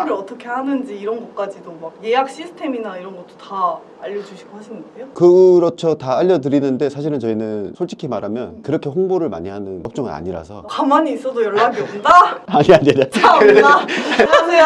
홍보를 어떻게 하는지 이런 것까지도 막 예약 시스템이나 이런 것도 다 알려주시고 하시는 거예요? 그렇죠. 다 알려드리는데 사실은 저희는 솔직히 말하면 그렇게 홍보를 많이 하는 업종은 아니라서. 가만히 있어도 연락이 온다? 아니. 참나. 안녕하세요.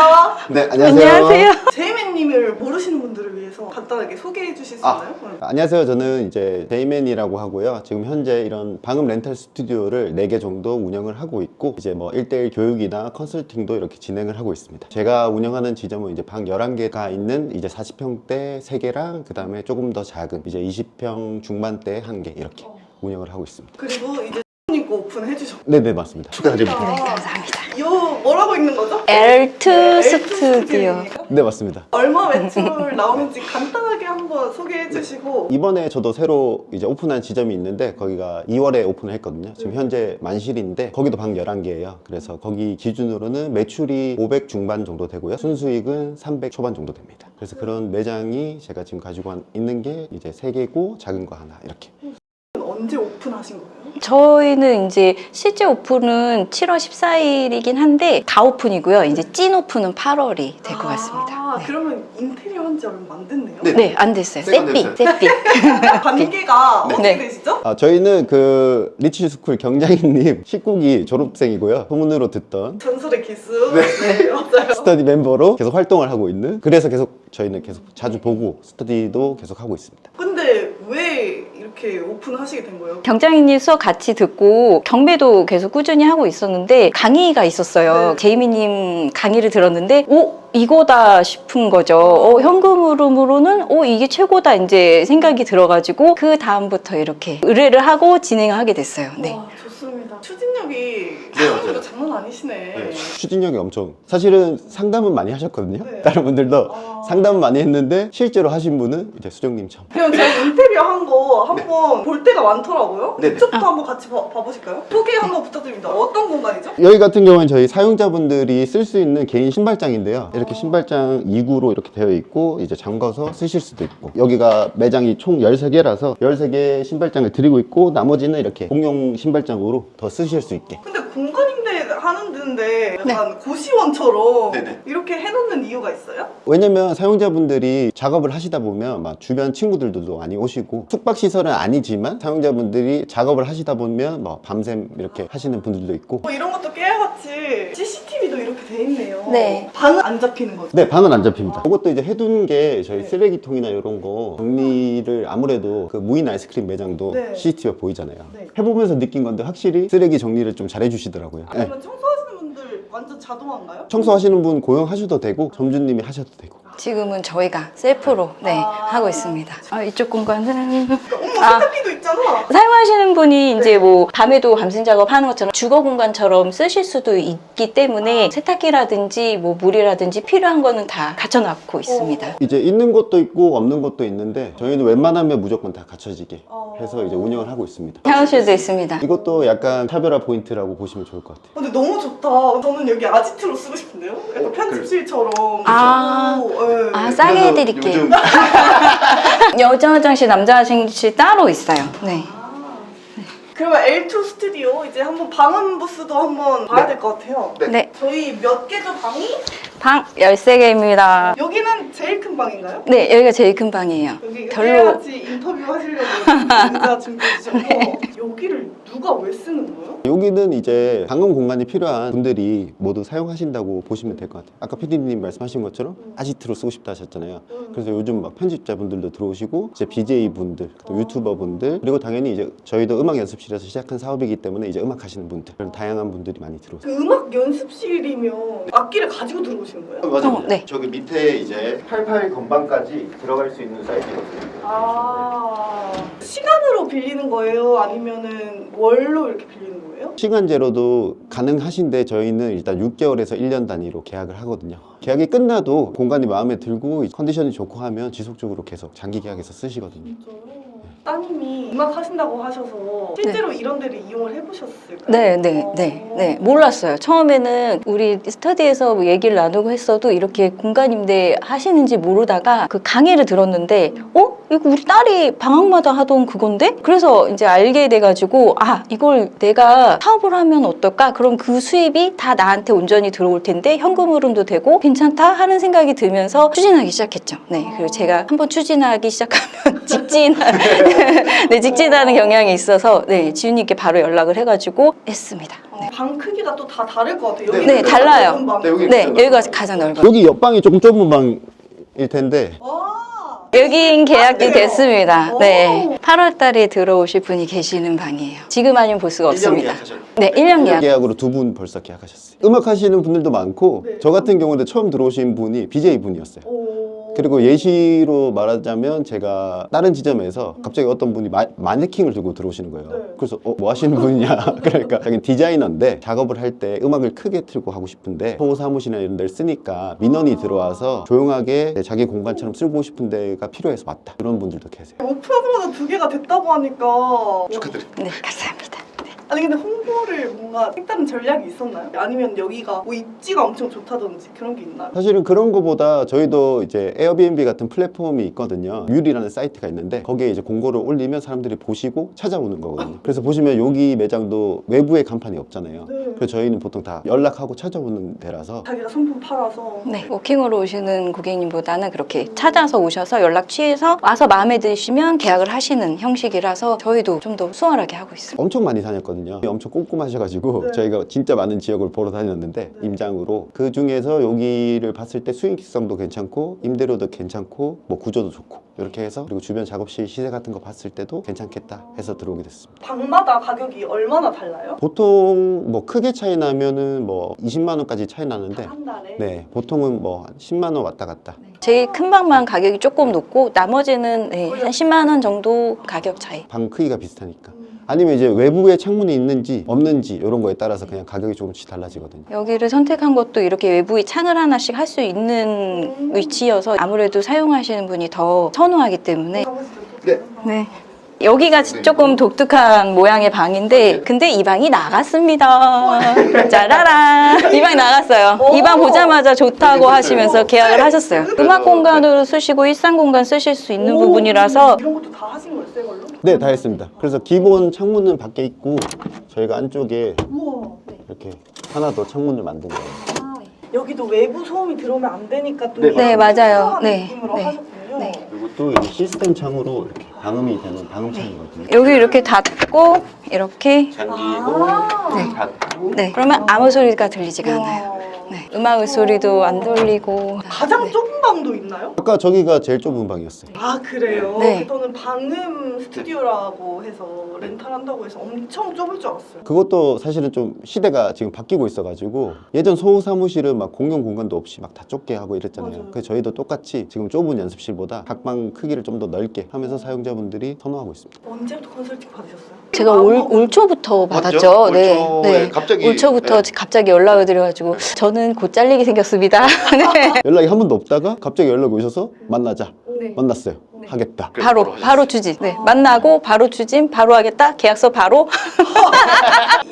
네, 안녕하세요. 제이맨님을 모르시는 분들을 위해서 간단하게 소개해 주실 수 있나요? 안녕하세요. 저는 이제 제이맨이라고 하고요. 지금 현재 이런 방음 렌탈 스튜디오를 4개 정도 운영을 하고 있고, 이제 뭐 1대1 교육이나 컨설팅도 이렇게 진행을 하고 있습니다. 제가 운영하는 지점은 이제 방 11개가 있는 이제 40평대 3개랑 그 다음에 조금 더 작은 이제 20평 중반대 1개 이렇게 운영을 하고 있습니다. 그리고 이제 님 거 오픈해 주셨고. 네네, 맞습니다. 축하드립니다. 네, 감사합니다. 요 뭐라고 읽는 거죠? L2 스튜디오. 스튜디오입니까? 네, 맞습니다. 얼마 매출 나오는지 간단하게 한번 소개해 주시고. 이번에 저도 새로 이제 오픈한 지점이 있는데 거기가 2월에 오픈을 했거든요. 지금 현재 만실인데 거기도 방 11개예요. 그래서 거기 기준으로는 매출이 500 중반 정도 되고요. 순수익은 300 초반 정도 됩니다. 그래서 그런 매장이 제가 지금 가지고 있는 게 이제 3개고 작은 거 하나 이렇게. 언제 오픈하신 거예요? 저희는 이제 실제 오픈은 7월 14일이긴 한데 다 오픈이고요. 이제 찐 오픈은 8월이 될 것 같습니다. 네. 그러면 인테리어 한 지 얼마 안 됐네요? 네, 안 됐어요. 세삐. 관계가 어떻게 네. 되시죠? 저희는 그 리치스쿨 경장희님 19기 졸업생이고요. 소문으로 듣던 전설의 기수. 네, 맞아요. 스터디 멤버로 계속 활동을 하고 있는, 그래서 계속 저희는 계속 자주 보고 스터디도 계속 하고 있습니다. 근데 왜 이렇게 오픈하시게 된 거예요? 경장희님 수업 같이 듣고 경배도 계속 꾸준히 하고 있었는데 강의가 있었어요. 네. 제이미님 강의를 들었는데 이거다 싶은 거죠. 현금으로는 이게 최고다 이제 생각이 들어가지고 그 다음부터 이렇게 의뢰를 하고 진행을 하게 됐어요. 네. 와, 좋습니다. 추진력이 맞아요. 사람도 장난 아니시네. 추진력이 엄청, 사실은 상담은 많이 하셨거든요. 네. 다른 분들도 상담은 많이 했는데 실제로 하신 분은 이제 수정님 처음. 그럼 제가 인테리어 한 거 한번 볼 때가 많더라고요. 네네. 이쪽부터 한번 같이 봐보실까요? 소개 한번 부탁드립니다. 어떤 공간이죠? 여기 같은 경우는 저희 사용자분들이 쓸 수 있는 개인 신발장인데요. 이렇게 신발장 2구로 이렇게 되어 있고 이제 잠궈서 쓰실 수도 있고, 여기가 매장이 총 13개라서 13개 신발장을 드리고 있고 나머지는 이렇게 공용 신발장으로 더 쓰실 수 있게. 근데 공간인데 하는 데인데 약간 고시원처럼 네네. 이렇게 해놓는 이유가 있어요? 왜냐면 사용자분들이 작업을 하시다 보면 막 주변 친구들도 많이 오시고, 숙박시설은 아니지만 사용자분들이 작업을 하시다 보면 뭐 밤샘 이렇게 하시는 분들도 있고. 뭐 이런 것도 깨알같이 CCTV도 이렇게 돼 있네요. 네. 방은 안 잡히는 거죠? 네, 방은 안 잡힙니다. 그것도 이제 해둔 게 저희 네. 쓰레기통이나 이런 거 정리를, 아무래도 그 무인 아이스크림 매장도 네. CCTV가 보이잖아요. 네. 해보면서 느낀 건데 확실히 쓰레기 정리를 좀 잘 해주시더라고요. 네. 그러면 청소하시는 분들 완전 자동화인가요? 청소하시는 분 고용하셔도 되고 점주님이 하셔도 되고. 지금은 저희가 셀프로 하고 있습니다. 이쪽 공간은 어머, 세탁기도 있잖아. 사용하시는 분이 이제 뭐 밤에도 밤샘 작업하는 것처럼 주거 공간처럼 쓰실 수도 있기 때문에 세탁기라든지 뭐 물이라든지 필요한 거는 다 갖춰놓고 있습니다. 이제 있는 것도 있고 없는 것도 있는데 저희는 웬만하면 무조건 다 갖춰지게 해서 이제 운영을 하고 있습니다. 샤워실도 있습니다. 이것도 약간 차별화 포인트라고 보시면 좋을 것 같아요. 근데 너무 좋다. 저는 여기 아지트로 쓰고 싶은데요? 약간 편집실처럼. 아. 네. 싸게 해드릴게요. 여자 화장실, 남자 화장실 따로 있어요. 네. 그러면 L2 스튜디오 이제 한번 방음 부스도 한번 봐야 될 것 같아요. 네. 저희 몇 개죠, 방이? 방 13개입니다. 여기는 제일 큰 방인가요? 네, 여기가 제일 큰 방이에요. 여기 별로. 같이 인터뷰 하시려고 의자 준비해 주셨고 여기를 누가 왜 쓰는 거예요? 여기는 이제 방음 공간이 필요한 분들이 모두 사용하신다고 보시면 될 것 같아요. 아까 PD님 말씀하신 것처럼 아지트로 쓰고 싶다 하셨잖아요. 그래서 요즘 막 편집자분들도 들어오시고 이제 BJ분들, 또 유튜버분들, 그리고 당연히 이제 저희도 음악 연습실에서 시작한 사업이기 때문에 이제 음악 하시는 분들, 그런 다양한 분들이 많이 들어오세요. 그 음악 연습실이면 악기를 가지고 들어오시는 거예요? 맞아요. 네. 저기 밑에 이제 88 건반까지 들어갈 수 있는 사이즈거든요. 시간으로 빌리는 거예요? 아니면은 월로 이렇게 빌리는 거예요? 시간제로도 가능하신데 저희는 일단 6개월에서 1년 단위로 계약을 하거든요. 계약이 끝나도 공간이 마음에 들고 컨디션이 좋고 하면 지속적으로 계속 장기 계약해서 쓰시거든요. 진짜요? 따님이 음악 하신다고 하셔서 실제로 이런 데를 이용을 해보셨을까요? 네. 몰랐어요. 처음에는 우리 스터디에서 뭐 얘기를 나누고 했어도 이렇게 공간 임대 하시는지 모르다가 그 강의를 들었는데, 이거 우리 딸이 방학마다 하던 그건데? 그래서 이제 알게 돼가지고, 이걸 내가 사업을 하면 어떨까? 그럼 그 수입이 다 나한테 온전히 들어올 텐데, 현금 흐름도 되고, 괜찮다? 하는 생각이 들면서 추진하기 시작했죠. 네. 그리고 제가 한번 추진하기 시작하면 직진하는 경향이 있어서, 지윤님께 바로 연락을 해가지고 했습니다. 네. 방 크기가 또 다 다를 것 같아요. 네, 달라요. 넓은 방. 여기가 가장 넓어요. 여기 옆방이 조금 좁은 방일 텐데 여긴 계약이 그래요? 됐습니다. 오. 네. 8월 달에 들어오실 분이 계시는 방이에요. 지금 아니면 볼 수가 없습니다. 네, 1년 계약. 계약으로 2분 벌써 계약하셨어요. 음악 하시는 분들도 많고 네. 저 같은 경우는 처음 들어오신 분이 BJ 분이었어요. 오. 그리고 예시로 말하자면 제가 다른 지점에서 갑자기 어떤 분이 마네킹을 들고 들어오시는 거예요. 네. 그래서 뭐 하시는 분이냐 그러니까 자기는 디자이너인데 작업을 할 때 음악을 크게 틀고 하고 싶은데 사무실이나 이런 데를 쓰니까 민원이 들어와서 조용하게 자기 공간처럼 쓰고 싶은 데가 필요해서 왔다. 그런 분들도 계세요. 오픈하자마자 2개가 됐다고 하니까 축하드립니다. 네, 감사합니다. 아니 근데 홍보를 뭔가 색다른 전략이 있었나요? 아니면 여기가 뭐 입지가 엄청 좋다든지 그런 게 있나요? 사실은 그런 거보다 저희도 이제 에어비앤비 같은 플랫폼이 있거든요. 뮤리라는 사이트가 있는데 거기에 이제 공고를 올리면 사람들이 보시고 찾아오는 거거든요. 그래서 보시면 여기 매장도 외부에 간판이 없잖아요. 네. 그래서 저희는 보통 다 연락하고 찾아오는 데라서 자기가 손품 팔아서 네, 워킹으로 오시는 고객님보다는 그렇게 찾아서 오셔서 연락 취해서 와서 마음에 드시면 계약을 하시는 형식이라서 저희도 좀 더 수월하게 하고 있습니다. 엄청 많이 다녔거든요. 엄청 꼼꼼하셔가지고 네. 저희가 진짜 많은 지역을 보러 다녔는데 임장으로 그 중에서 여기를 봤을 때 수익성도 괜찮고 임대료도 괜찮고 뭐 구조도 좋고 이렇게 해서 그리고 주변 작업실 시세 같은 거 봤을 때도 괜찮겠다 해서 들어오게 됐습니다. 방마다 가격이 얼마나 달라요? 보통 뭐 크게 차이 나면은 뭐 20만 원까지 차이 나는데 한 달에? 네 보통은 뭐 한 10만 원 왔다 갔다. 제일 큰 방만 가격이 조금 높고 나머지는 한 10만 원 정도 가격 차이. 방 크기가 비슷하니까. 아니면 이제 외부에 창문이 있는지 없는지 이런 거에 따라서 그냥 가격이 조금씩 달라지거든요. 여기를 선택한 것도 이렇게 외부에 창을 하나씩 할 수 있는 위치여서 아무래도 사용하시는 분이 더 선호하기 때문에 가보시죠. 네. 네. 여기가 조금 독특한 모양의 방인데 근데 이 방이 나갔습니다. 짜라란 이 방이 나갔어요. 이 방 보자마자 좋다고 하시면서 계약을 하셨어요. 음악 공간으로 쓰시고 일상 공간 쓰실 수 있는 오, 부분이라서 이런 것도 다 하신 거예요, 새 걸로? 네, 다 했습니다. 그래서 기본 창문은 밖에 있고 저희가 안쪽에 우와. 이렇게 하나 더 창문을 만든 거예요. 여기도 외부 소음이 들어오면 안 되니까 또 네, 이런 네, 맞아요. 특수한 네, 느낌으로 네. 하셨군요. 네. 그리고 또 이제 시스템 창으로 이렇게 방음이 되는 방음창이거든요. 여기 이렇게 닫고 이렇게 잠기고 네. 닫고 네 그러면 아무 소리가 들리지가 않아요. 네 음악 소리도 안 들리고 가장 네. 좁은 방도 있나요? 아까 저기가 제일 좁은 방이었어요. 아 그래요? 네. 저는 방음 스튜디오라고 해서 렌탈한다고 해서 엄청 좁을 줄 알았어요. 그것도 사실은 좀 시대가 지금 바뀌고 있어가지고 예전 소호 사무실은 막 공용 공간도 없이 막 다 좁게 하고 이랬잖아요. 맞아요. 그래서 저희도 똑같이 지금 좁은 연습실보다 각 방 크기를 좀 더 넓게 하면서 사용자분들이 선호하고 있습니다. 언제부터 컨설팅 받으셨어요? 제가 올 초부터 받았죠. 맞죠? 네, 올 초에 네. 갑자기, 올 초부터 네. 갑자기 연락을 드려가지고 저는 곧 잘리게 생겼습니다. 네. 연락이 한 번도 없다가 갑자기 연락이 오셔서 만나자. 네. 만났어요. 하겠다. 바로 추진. 네, 만나고 바로 추진, 바로 하겠다. 계약서 바로.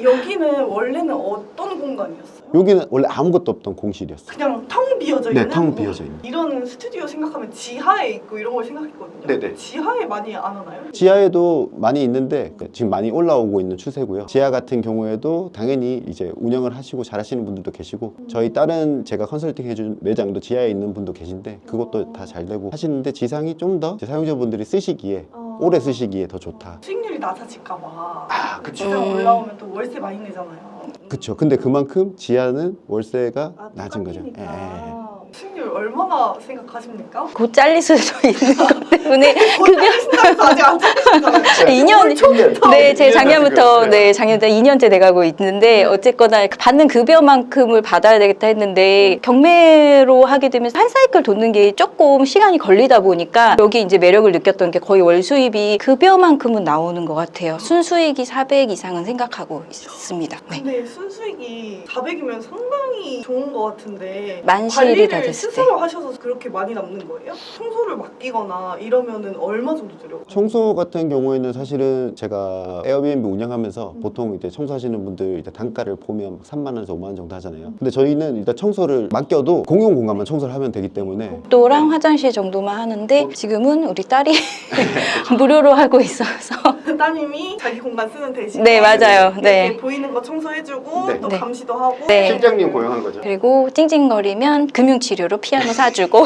여기는 원래는 어떤 공간이었어요? 여기는 원래 아무것도 없던 공실이었어요. 그냥 텅 비어져 있는? 네, 텅 비어져 있는. 이런 스튜디오 생각하면 지하에 있고 이런 걸 생각했거든요. 네네. 지하에 많이 안 하나요? 지하에도 많이 있는데 지금 많이 올라오고 있는 추세고요. 지하 같은 경우에도 당연히 이제 운영을 하시고 잘하시는 분들도 계시고 저희 다른 제가 컨설팅 해준 매장도 지하에 있는 분도 계신데 그것도 다 잘 되고 하시는데 지상이 좀 더 사용자분들이 쓰시기에 오래 쓰시기에 더 좋다. 수익률이 낮아질까봐. 아, 그쵸. 지상 올라오면 또 월세 많이 내잖아요. 그쵸. 근데 그만큼 지하는 월세가 아, 낮은 거죠. 예, 예, 예. 똑같으니까. 수익률 얼마나 생각하십니까? 곧 잘릴 수도 있는 것 때문에 급여 신나서 아직 안 찾으셨잖아요. 2년 네, 제 작년부터 네, 작년부터 2년째 돼가고 있는데 어쨌거나 받는 급여만큼을 받아야 되겠다 했는데 경매로 하게 되면 한 사이클 돕는 게 조금 시간이 걸리다 보니까 여기 이제 매력을 느꼈던 게 거의 월 수입이 급여만큼은 나오는 것 같아요. 순수익이 400 이상은 생각하고 있습니다. 네. 근데 순수익이 400이면 상당히 좋은 것 같은데 만실이 다 관리를 됐을 스스로 청소를 하셔서 그렇게 많이 남는 거예요? 청소를 맡기거나 이러면은 얼마 정도 들여요? 청소 같은 경우에는 사실은 제가 에어비앤비 운영하면서 보통 이제 청소하시는 분들 이제 단가를 보면 3만 원에서 5만 원 정도 하잖아요. 근데 저희는 일단 청소를 맡겨도 공용 공간만 청소를 하면 되기 때문에 복도랑 화장실 정도만 하는데 지금은 우리 딸이 무료로 하고 있어서 따님이 자기 공간 쓰는 대신에 네, 맞아요. 이렇게 네. 보이는 거 청소해주고 네. 또 네. 감시도 하고 네. 실장님 고용한 거죠. 그리고 찡찡거리면 금융치료로 피아노 사주고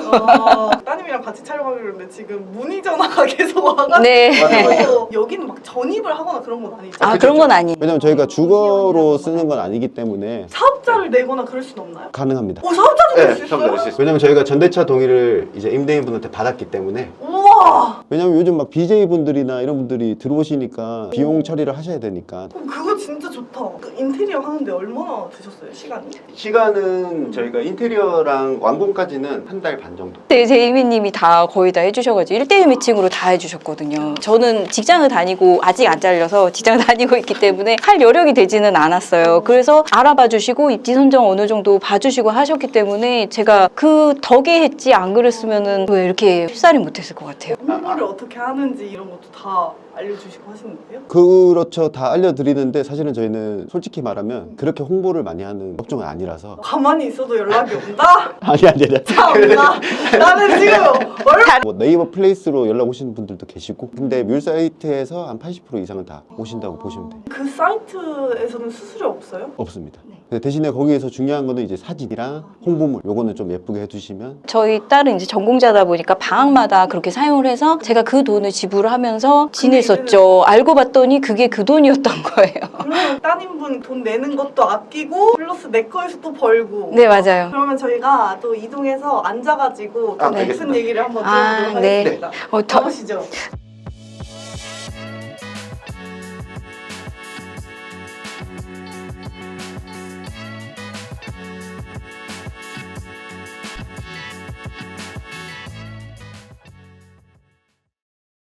따님이랑 같이 촬영하기로 했는데 지금 문의 전화가 계속 와가지고 네. 여기는 막 전입을 하거나 그런 건 아니죠? 아 그런 건 아니에요. 왜냐면 저희가 주거로 쓰는 건 아니기 때문에 사업자를 내거나 그럴 순 없나요? 가능합니다. 오 사업자도 낼 수 있어요? 왜냐면 저희가 전대차 동의를 이제 임대인분한테 받았기 때문에 우와 왜냐면 요즘 막 BJ분들이나 이런 분들이 들어오시니까 비용 처리를 하셔야 되니까 그럼 그거 진짜 좋다. 그 인테리어 하는데 얼마나 드셨어요 시간이? 시간은 저희가 인테리어랑 완공까지는 한 달 반 정도. 네, 제이미님이 다 거의 다 해주셔가지고 1대1 매칭으로 다 해주셨거든요. 저는 직장을 다니고 아직 안 잘려서 직장을 다니고 있기 때문에 할 여력이 되지는 않았어요. 그래서 알아봐 주시고 입지 선정 어느 정도 봐주시고 하셨기 때문에 제가 그 덕에 했지 안 그랬으면은 왜 이렇게 쉽사리 못했을 것 같아요. 홍보를 어떻게 하는지 이런 것도 다 알려주시고 하시는 거예요? 그렇죠. 다 알려드리는데 사실은 저희는 솔직히 말하면 그렇게 홍보를 많이 하는 업종은 아니라서 가만히 있어도 연락이 온다? 아니. 참나 나는 지금 얼마 뭐 네이버 플레이스로 연락 오시는 분들도 계시고 근데 뮬 사이트에서 한 80% 이상은 다 오신다고 보시면 돼요. 그 사이트에서는 수수료 없어요? 없습니다. 근데 대신에 거기에서 중요한 거는 이제 사진이랑 홍보물 요거는 좀 예쁘게 해주시면 저희 딸은 이제 전공자다 보니까 방학마다 그렇게 사용을 해서 제가 그 돈을 지불하면서 지냈었죠. 알고 봤더니 그게 그 돈이었던 거예요. 그러면 따님분 돈 내는 것도 아끼고 플러스 내 거에서 또 벌고 네, 맞아요. 그러면 저희가 또 이동해서 앉아가지고 좀 아, 깊은 알겠습니다. 얘기를 한번 아, 들어보도록 네. 하겠습니다. 더, 가보시죠.